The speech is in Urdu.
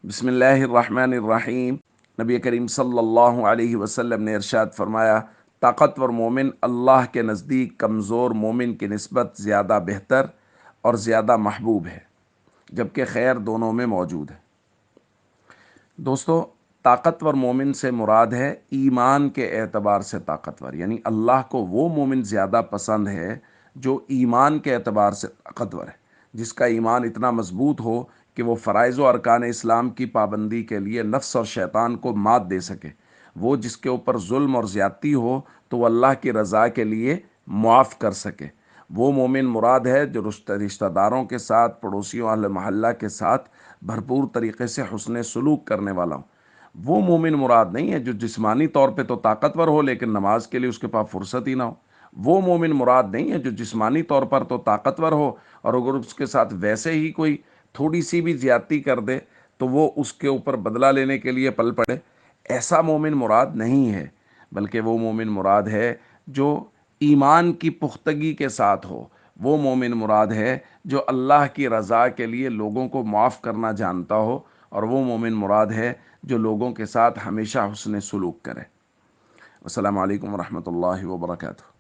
بسم اللہ الرحمن الرحیم۔ نبی کریم صلی اللہ علیہ وسلم نے ارشاد فرمایا، طاقتور مومن اللہ کے نزدیک کمزور مومن کی نسبت زیادہ بہتر اور زیادہ محبوب ہے، جبکہ خیر دونوں میں موجود ہے۔ دوستو، طاقتور مومن سے مراد ہے ایمان کے اعتبار سے طاقتور، یعنی اللہ کو وہ مومن زیادہ پسند ہے جو ایمان کے اعتبار سے طاقتور ہے، جس کا ایمان اتنا مضبوط ہو کہ وہ فرائض و ارکان اسلام کی پابندی کے لیے نفس اور شیطان کو مات دے سکے۔ وہ جس کے اوپر ظلم اور زیادتی ہو تو وہ اللہ کی رضا کے لیے معاف کر سکے۔ وہ مومن مراد ہے جو رشتہ داروں کے ساتھ، پڑوسیوں، اہل محلہ کے ساتھ بھرپور طریقے سے حسن سلوک کرنے والا ہو۔ وہ مومن مراد نہیں ہے جو جسمانی طور پہ تو طاقتور ہو لیکن نماز کے لیے اس کے پاس فرصت ہی نہ ہو۔ وہ مومن مراد نہیں ہے جو جسمانی طور پر تو طاقتور ہو اور اگر اس کے ساتھ ویسے ہی کوئی تھوڑی سی بھی زیادتی کر دے تو وہ اس کے اوپر بدلہ لینے کے لیے پل پڑے۔ ایسا مومن مراد نہیں ہے، بلکہ وہ مومن مراد ہے جو ایمان کی پختگی کے ساتھ ہو۔ وہ مومن مراد ہے جو اللہ کی رضا کے لیے لوگوں کو معاف کرنا جانتا ہو، اور وہ مومن مراد ہے جو لوگوں کے ساتھ ہمیشہ حسن سلوک کرے۔ السلام علیکم ورحمۃ اللہ وبرکاتہ۔